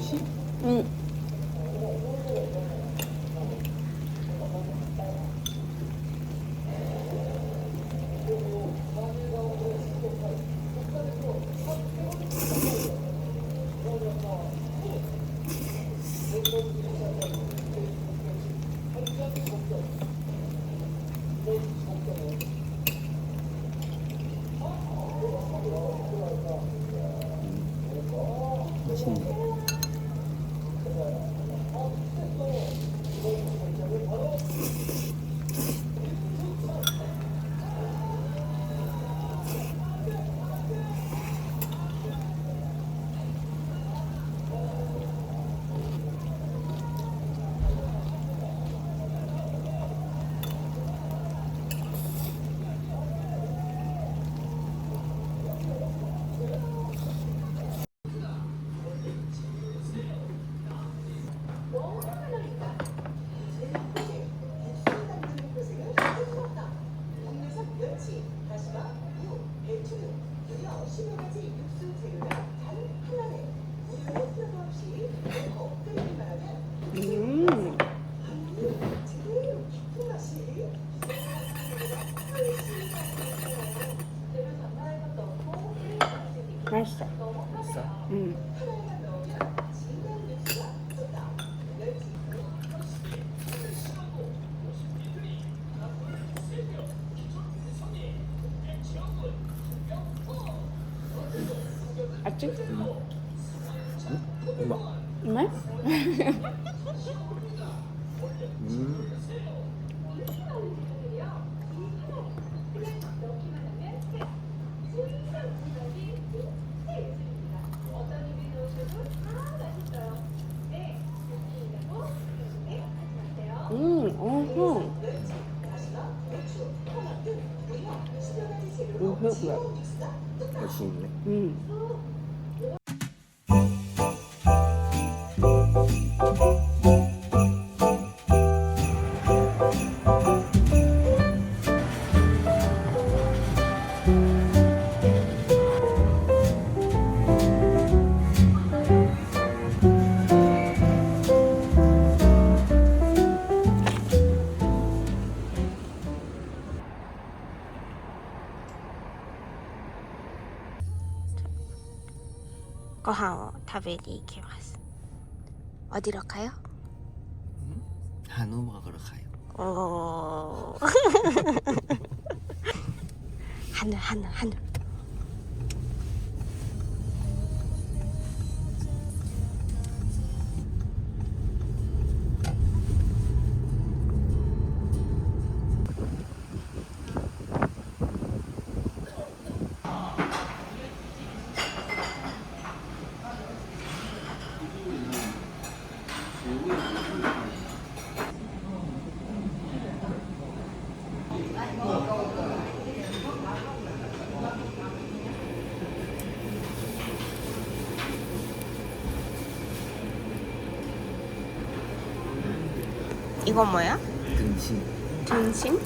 맛이? 맛있네. 맛있어. 있어? 아직? 엄마. 네? 어허. 배고프다. 맛있네. 고항 타베리 이케마스. 어디로 가요? 한우 먹으러 가요. 오. 하늘. 이건 뭐야? 등심. 등심?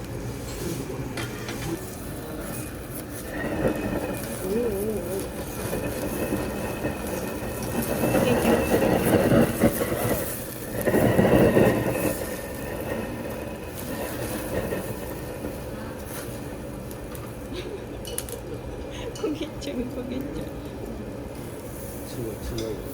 고깃집. 추워.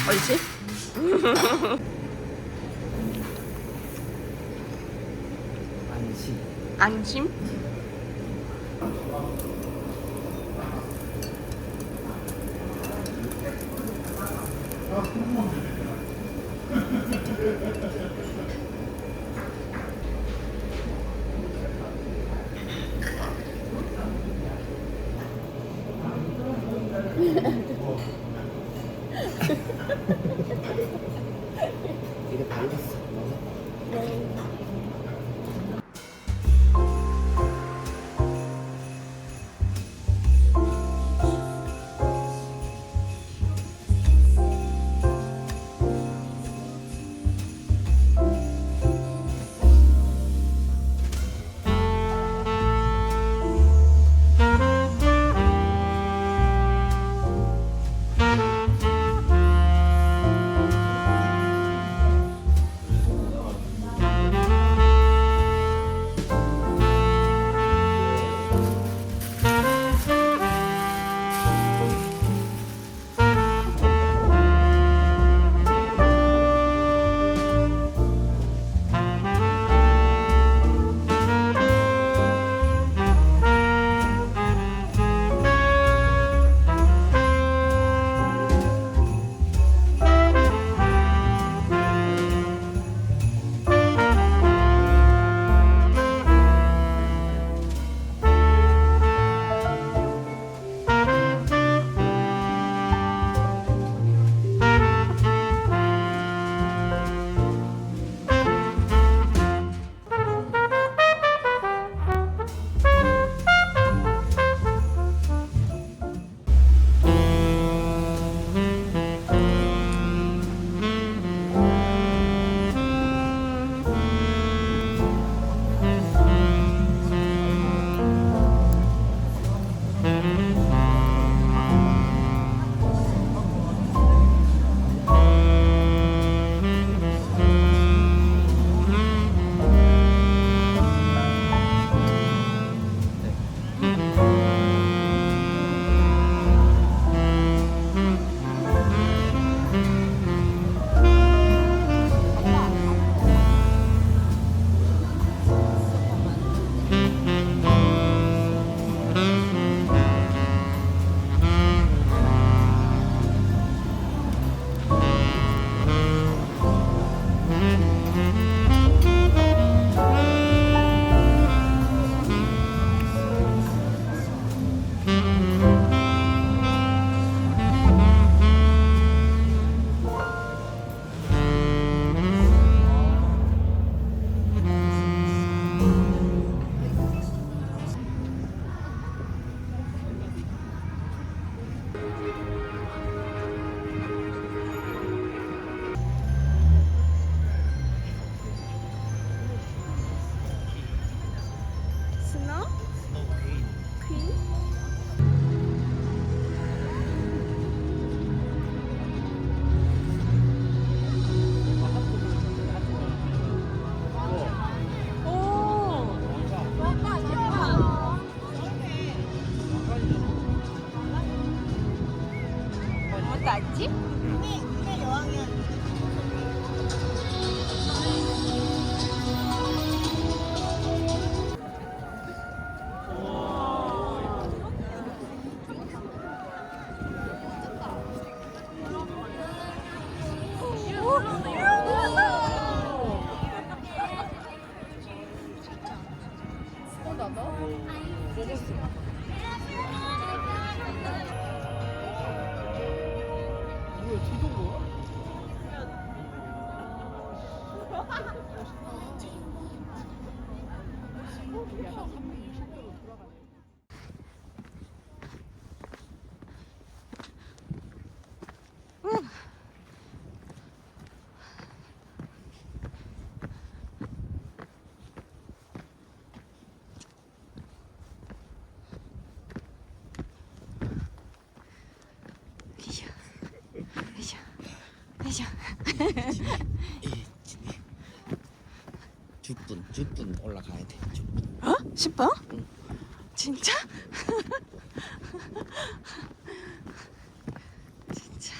옳지? 안심. 안심? 이게 바이러스. 스노우? 퀸? 오! 맞지? 해줘. 10분 올라가야 돼. 10분. 어? 10번? 진짜? 진짜.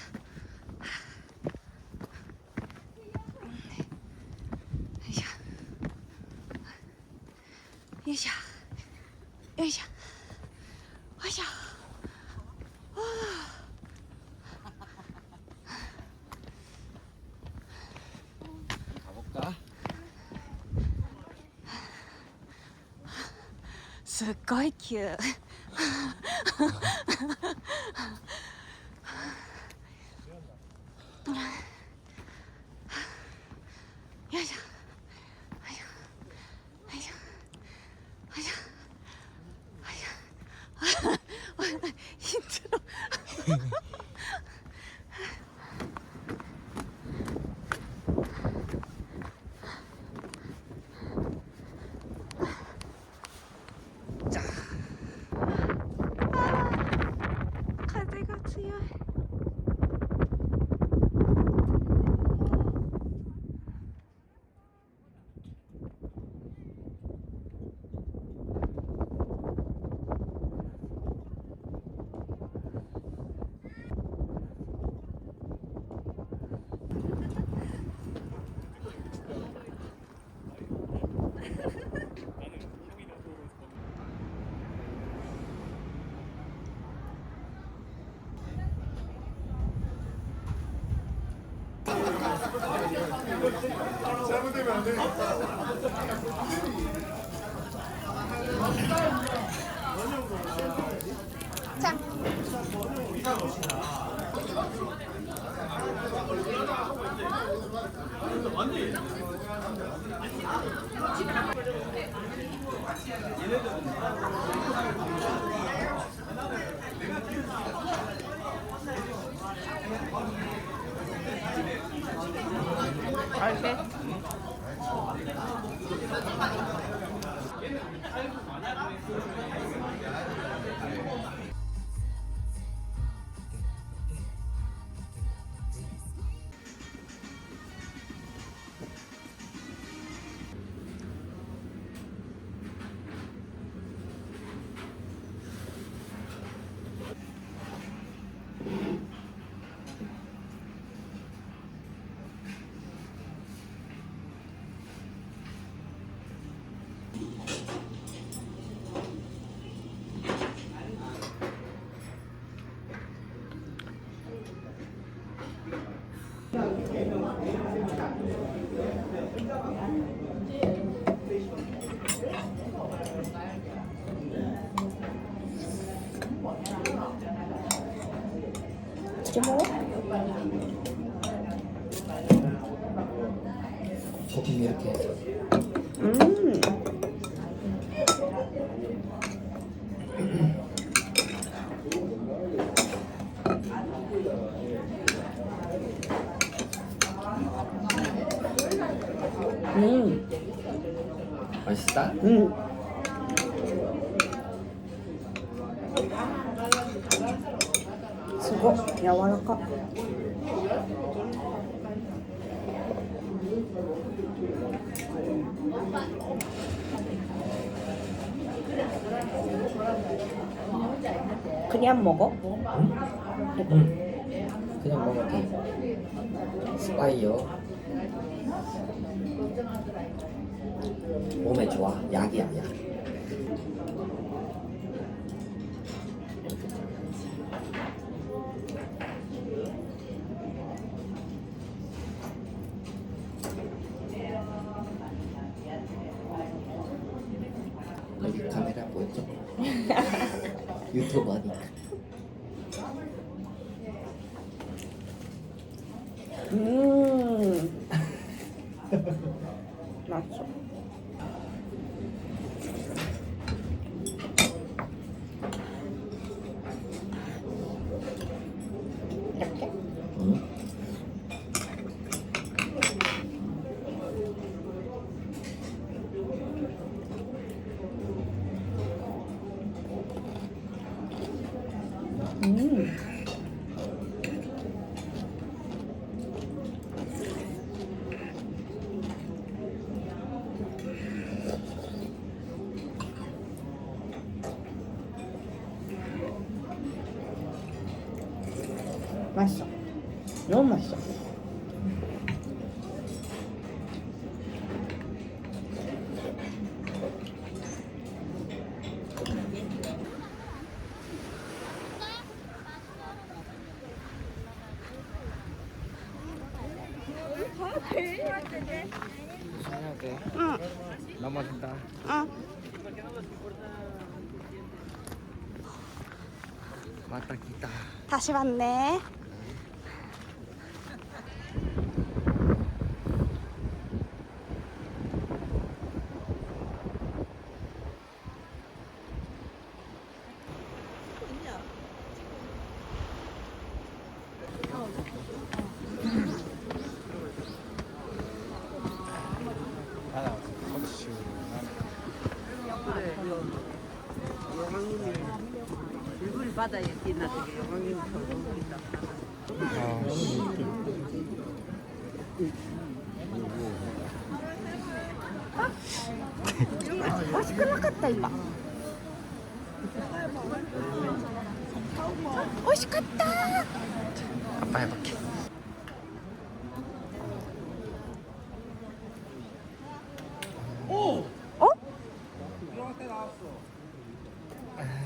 요샤. 요샤. 요샤. 가볼까? すっごい急。よいしょ。はいよ。はいよ。はいよ。はいよ。ヒント。風が強い。자. 알게. 어떻게 먹어? 소금 이렇게 해서. 맛있다? 수고, 야와라까. 그냥 먹어? 그냥 먹어도 돼. 스파이어. 몸에 좋아. 약이야, 약. 여기 카메라 보였죠? 유튜버니까. 맛있어. 이렇게? 응? 맛있어. 너무 맛있어. 조심해야 돼. 응, 넘어진다. 응. 맞다 기다. 다시 왔네. 일부러 바다에 있나 되게 영광님처럼 너무 있다. 맛있겠다 이마. 맛있겠다. 아빠 해볼게. 어?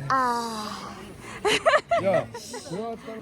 아. 야, 들어왔다.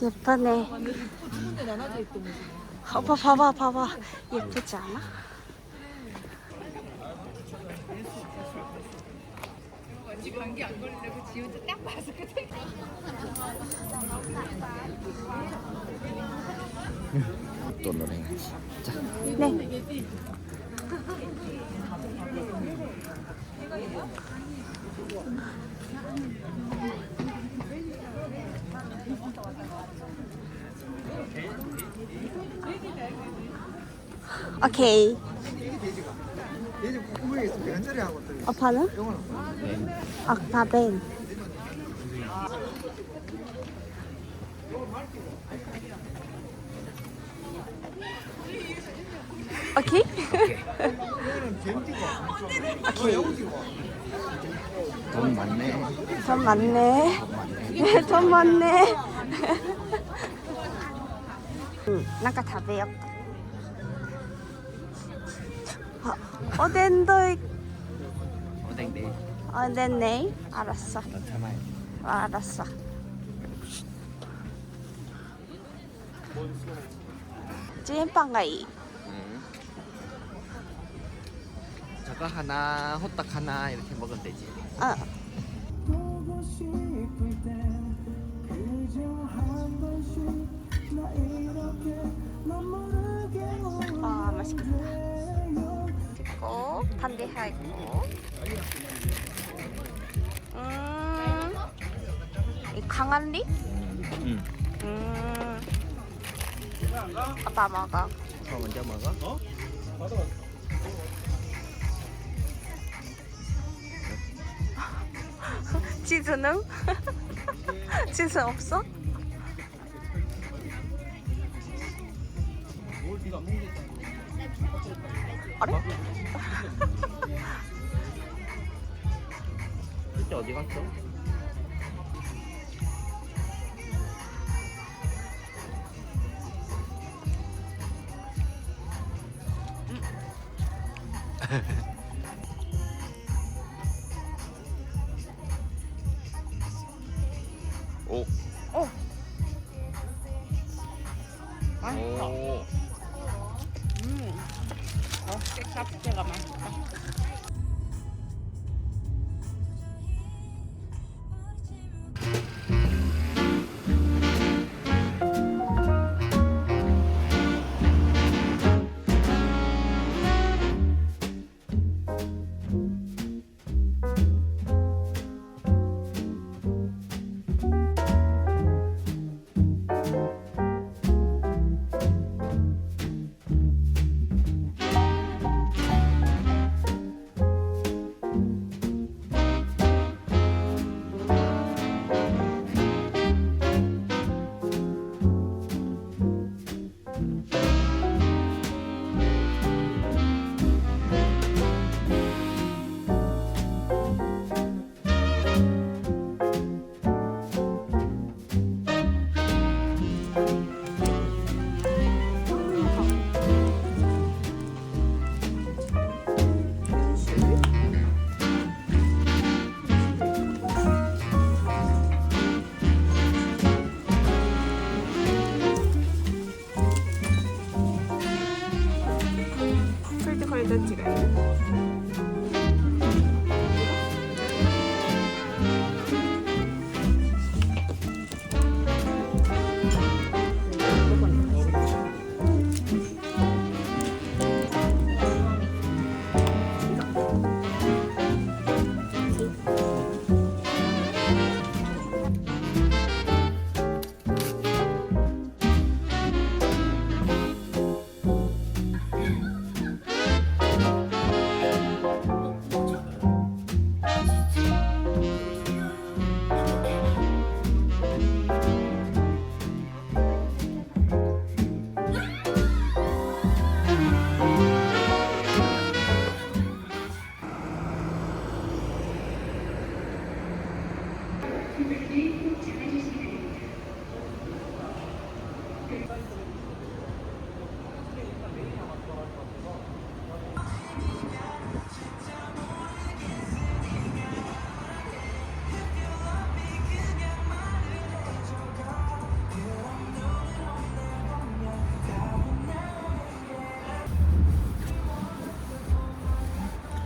예쁘네. 오빠 봐봐 봐봐. 예쁘지 않아? 또 노래해야지. 자, 네. 오케이. 얘좀 궁금해 있어. 한 자리 하고 또 오빠는? 영어는 아, 나 벤. 오케이? 영어는 뱀지고 오케이. 영어지고. 돈 많네. 돈 많네. 돈 많네. なんか食べようか。아, 어덴도 어댕대. 어덴네. 알았어. 너 참아야 돼. 알았어. 찐빵가이. 저거 하나, 호떡 하나 이렇게 먹으면 되지. 어. 보고 싶을 땐 그저 한 번씩 나 이렇게 너 모르게 아, 맛있겠다. 있고 반대하 있고. 이 강한리? 응. 아빠 먹어. 저 먼저 먹어. 치즈는? 치즈 없어? 아래? 그때 어디 갔어? 오. 오. 오. 깨끗하게가 맛있다.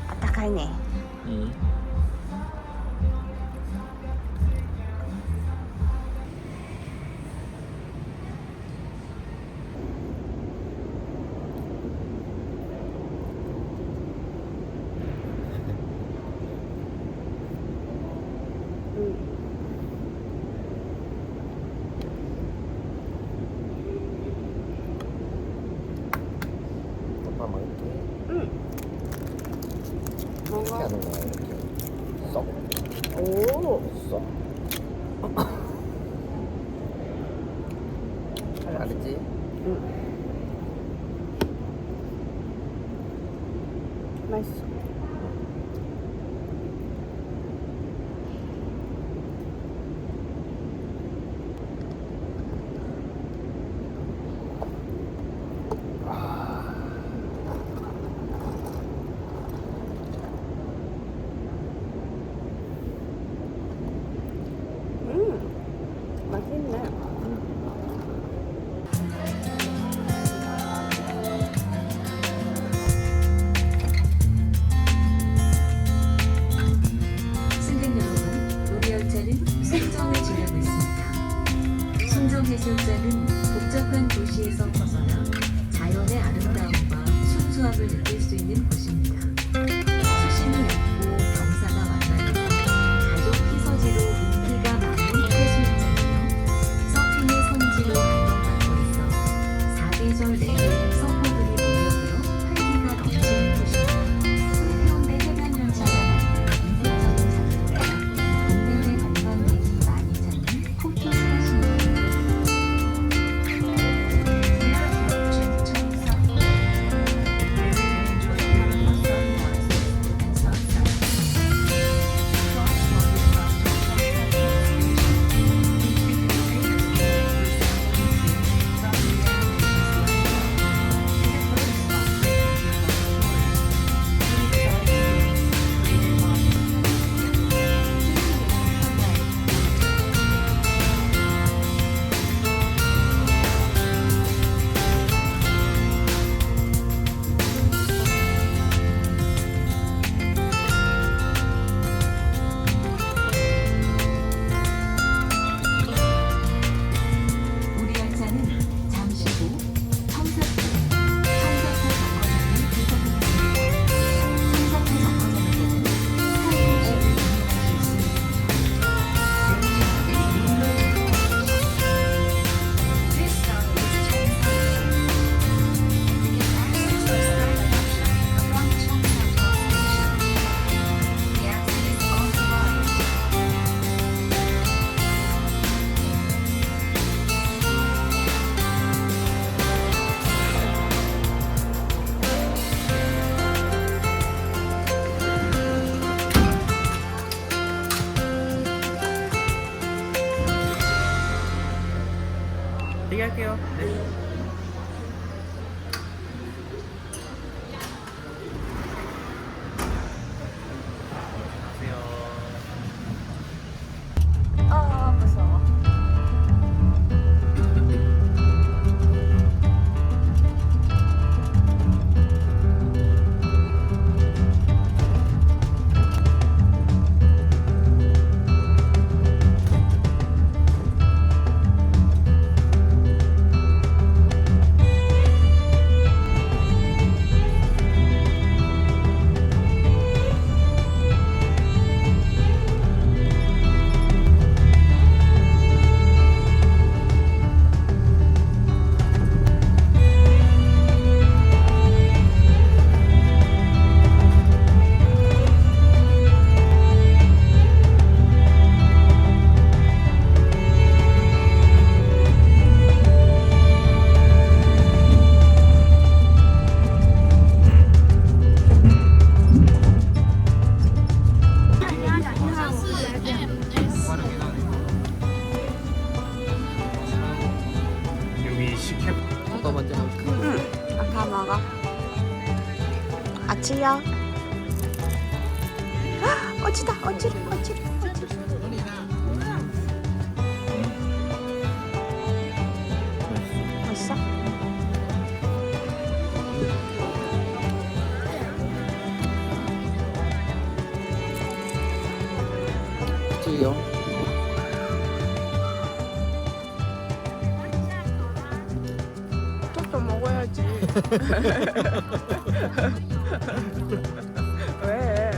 あったかいね。 오빠 먹을게. 응. 이렇게 하는 거야 이렇게. 쏙. 오. 쏙. 알았지? 맛있어. 맛있네. 승객 여러분, 우리 열차는 송정을 지나고 있습니다. 송정 해수욕장은 복잡한 도시에서 벗어나 자연의 아름다움과 순수함을 느낄 수 있는 곳입니다. 수심이 얇고 경사가 만나면서 가족 피서지로 인기가 많은 해수욕장이며 서핑의 성지로 각광받고 있어 사계절 내내 서퍼들이 몰려들어 활기가 넘치는 곳입니다. 해운대 해변 열차가 만든 인색적인 장소라 국내외 관광객이 많이 찾는 포토 스팟입니다. 우리 열차는 잠시 후 청사포 정거장을 도착합니다. 청사포 정거장에서는 스카이캐슬을 이용하실 수 있습니다. 내리실 때는 룰러를 This stop is Cheongsa. You can access the sky from Cheongsa Station. The exit is on the right. 대기할게요. 네. 아, 무서워. 보세요. 어찌다, 어찌다, 어찌다, 어찌다. 맛있어? 찌요. 또 먹어야지. 왜?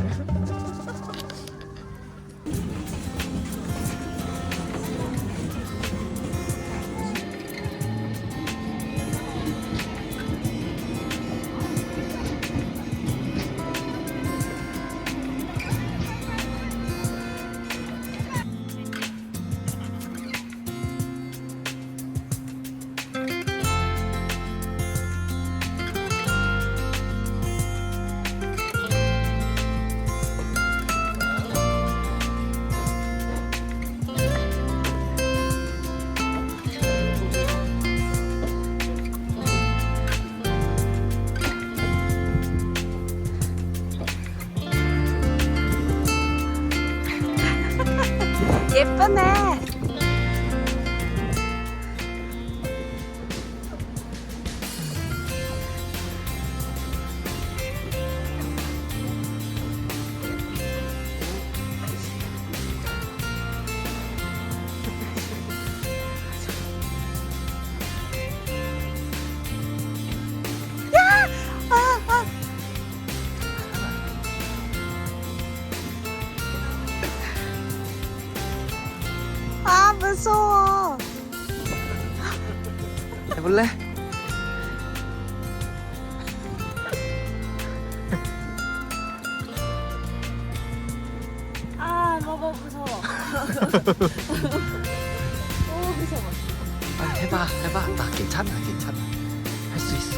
예쁘네. 야! 아, 무서워. 해볼래? 아, 너무 무서워. 너무 무서워. 빨리 해봐. 나 괜찮아. 할 수 있어.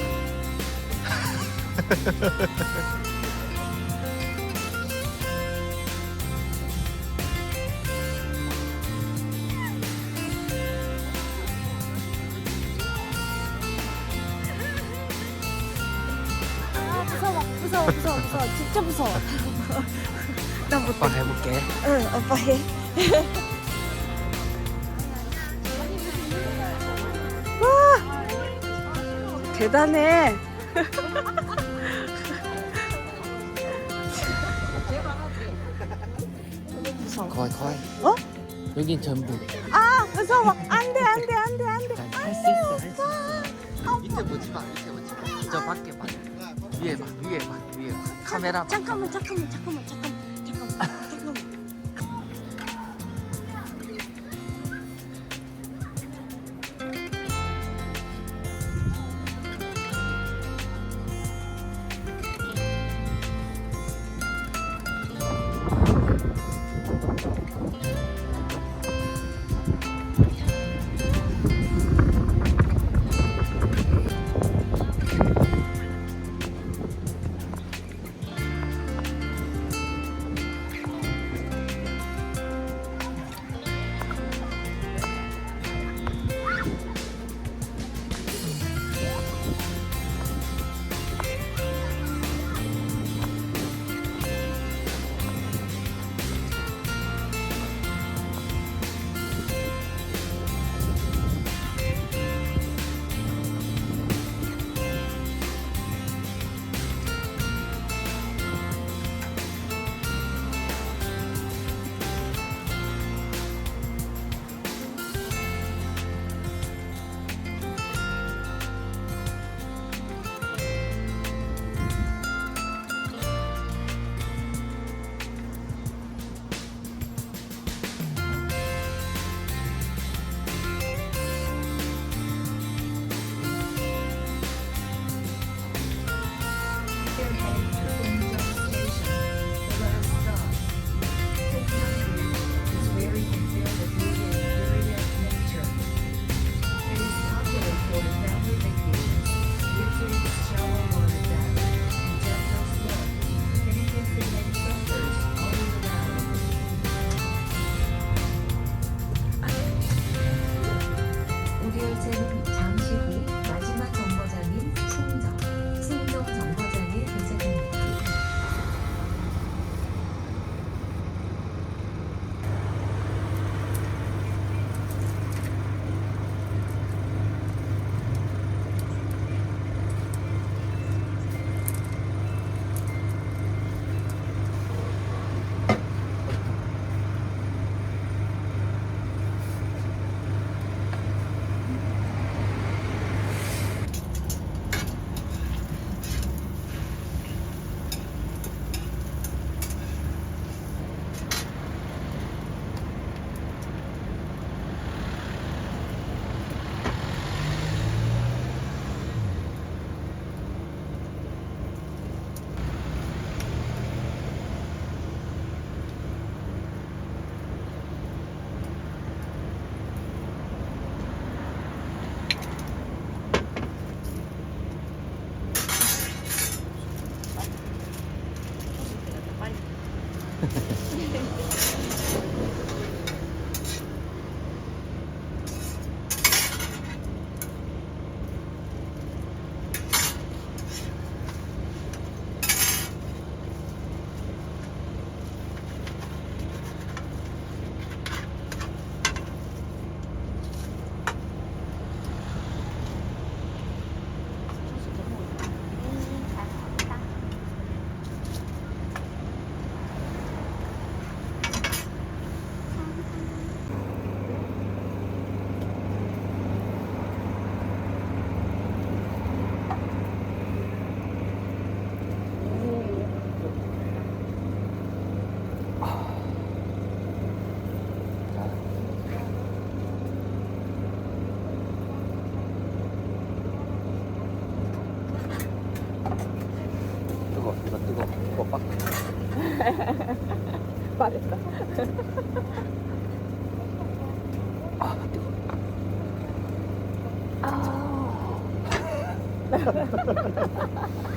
아, 무서워. 진짜 무서워. 나 못해. 오빠 해볼게. 응, 오빠 해. 와, 대단해. 거의. 어? 여긴 전부. 아, 무서워. 안 돼. 할 수 있어. 밑에 보지 마. 저 밖에 봐. 위에 봐. 카메라 봐. 잠깐만.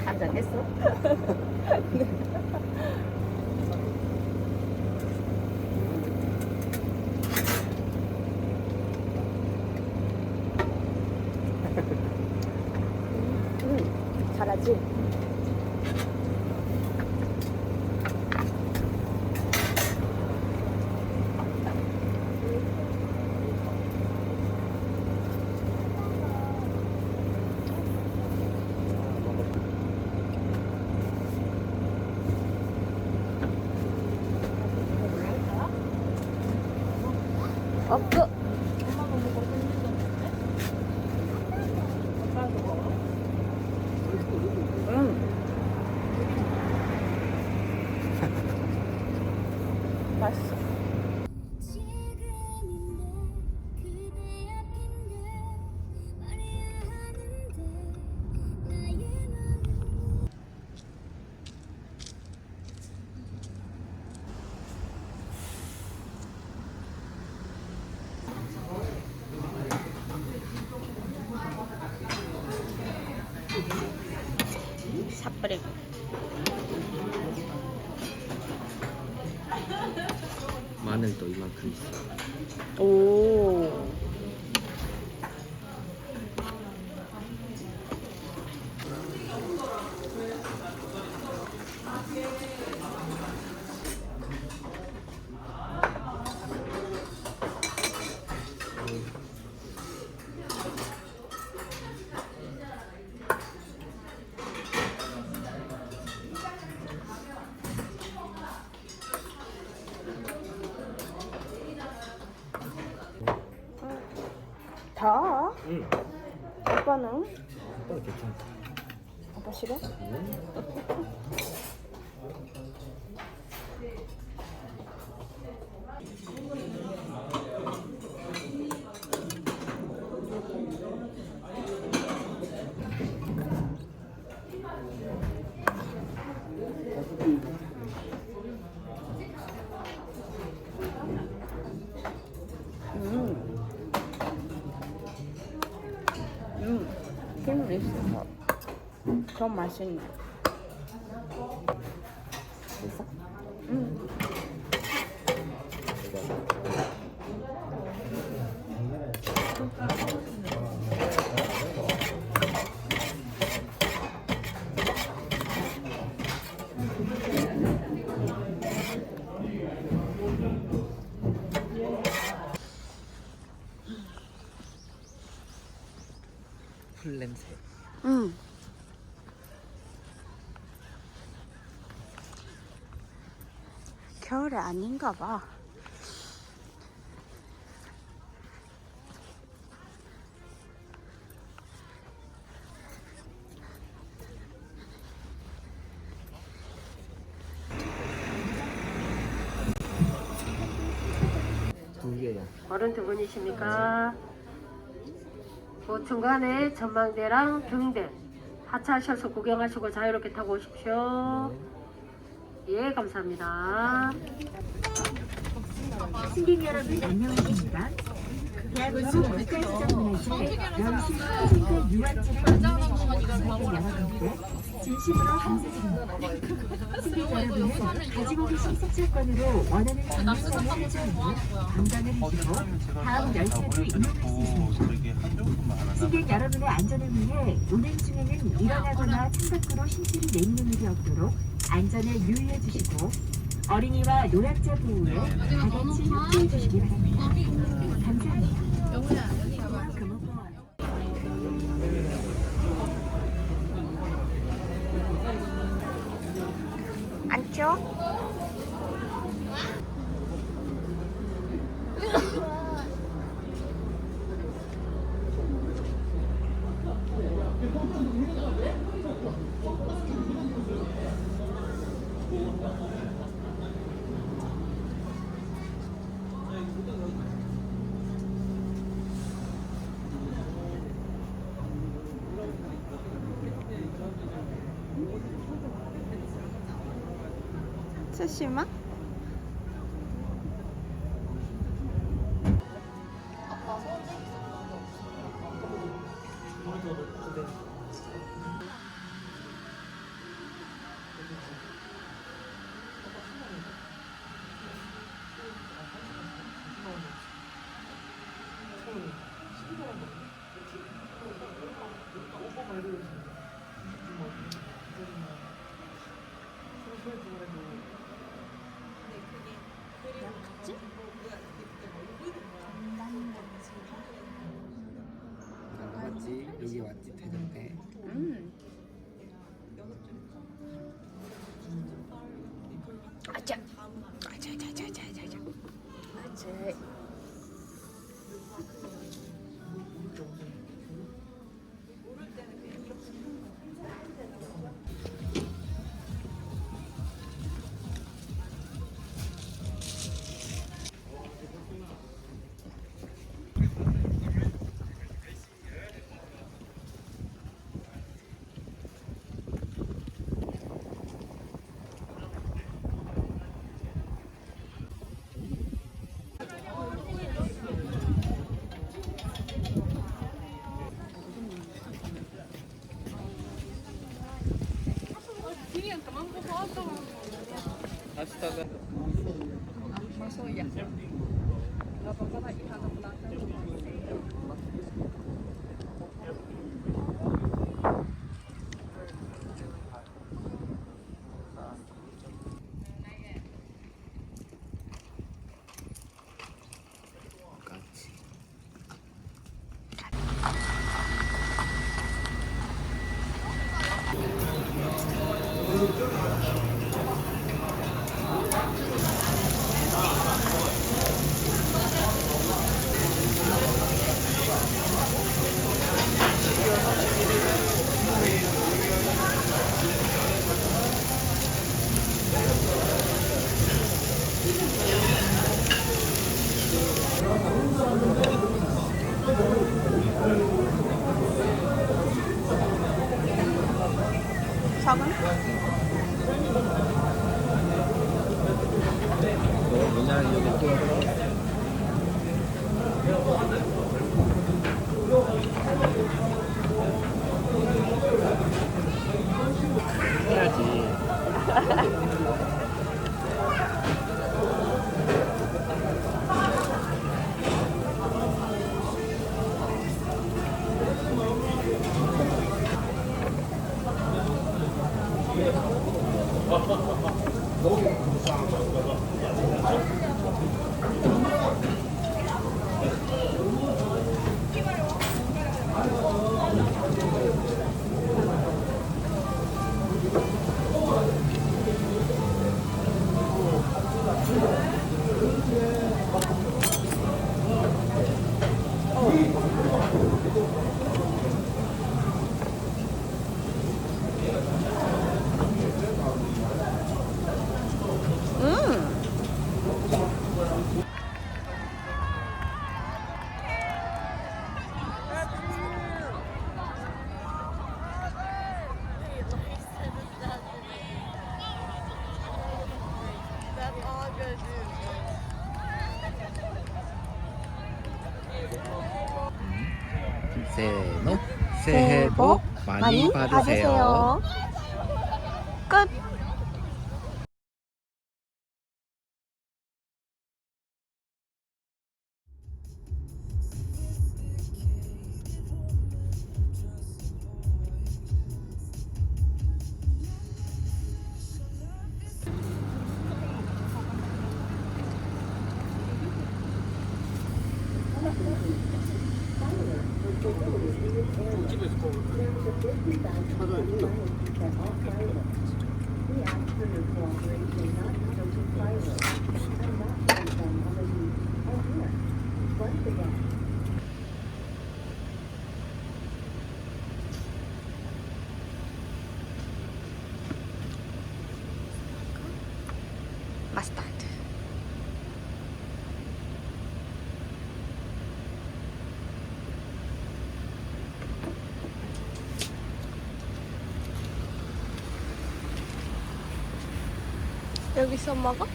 한잔 했어? 잘하지? 없어. 맛있어. 삿뿌리고. 마늘도 이만큼 있어. 오. 다? 응. 아빠는? 아빠는 괜찮아. 아빠 싫어? 김이 있어서 더 맛있네. 있어? 풀 냄새. 응. 겨울에 아닌가 봐. 두 개야. 어른 두 분이십니까? 그 중간에 전망대랑 등대 하차하셔서 구경하시고 자유롭게 타고 오십시오. 예, 감사합니다. 승객 여러분 안녕하십니까? 대한민국 국가수정문화재 명실 화생과 유원지를 관광객 여러분께 진심으로 감사드립니다. 승객 여러분은 가지고 계신 승차권으로 원하는 장소를 하차하고 관광을 하시고 다음 열차를 이용할 수 있습니다. 승객 여러분의 안전을 위해 운행 중에는 일어나거나 창밖으로 힌트를 내미는 일이 없도록 안전에 유의해 주시고 어린이와 노약자 보호에 다 같이 협조해 주시기 바랍니다. 감사합니다. 앉죠? 수시마? 세노 새해 복 많이 받으세요. 끝. 마스타드. 여기서 먹어?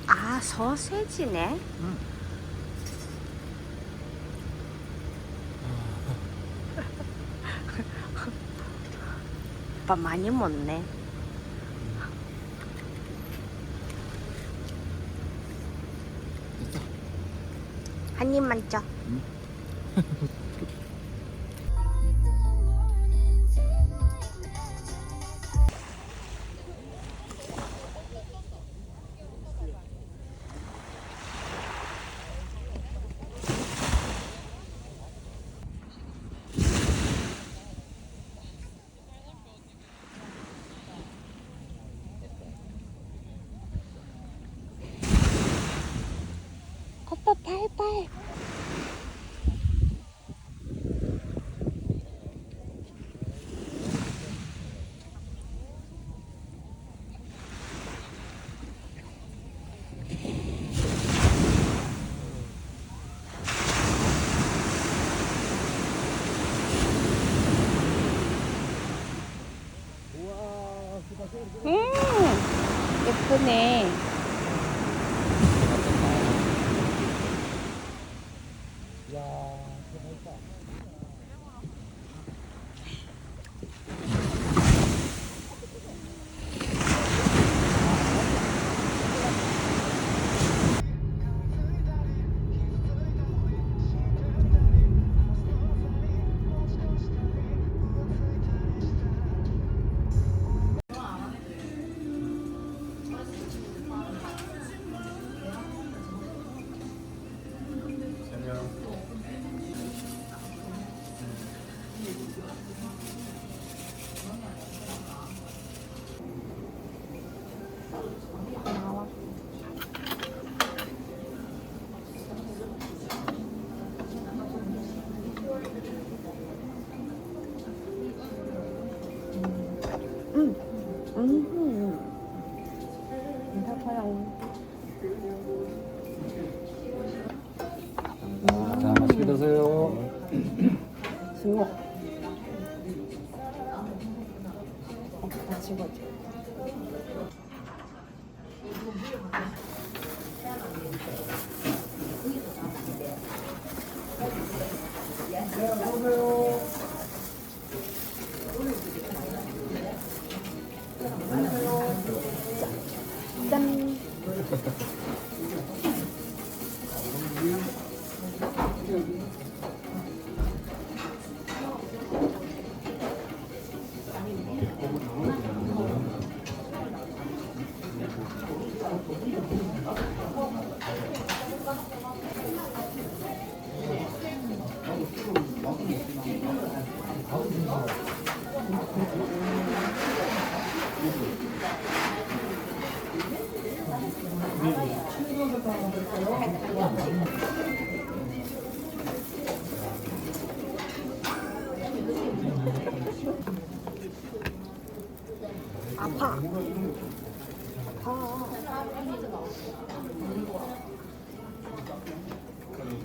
아, 소세지네. 오빠 많이 먹네. 한 입만 줘. 오빠 바이바이. 예쁘네. 야 자, 맛있게 드세요.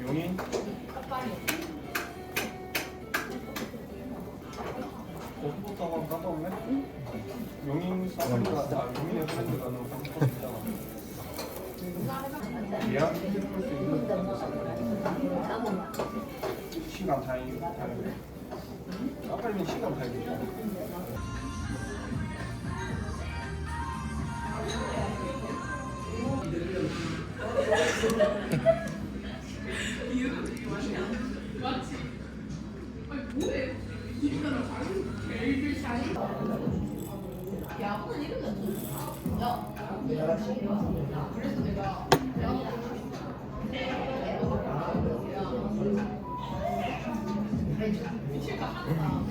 용인 거기부터 한번 갔다 올래? 용인 사람들가 용인에 프렌드가 너무 가고 싶잖아. 예약 해줄 수 있는 시간 타임 아까는 시간 타임이죠.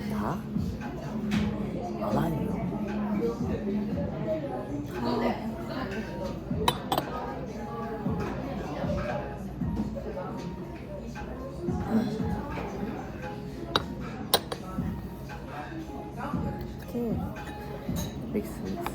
다? 많이. 믹스.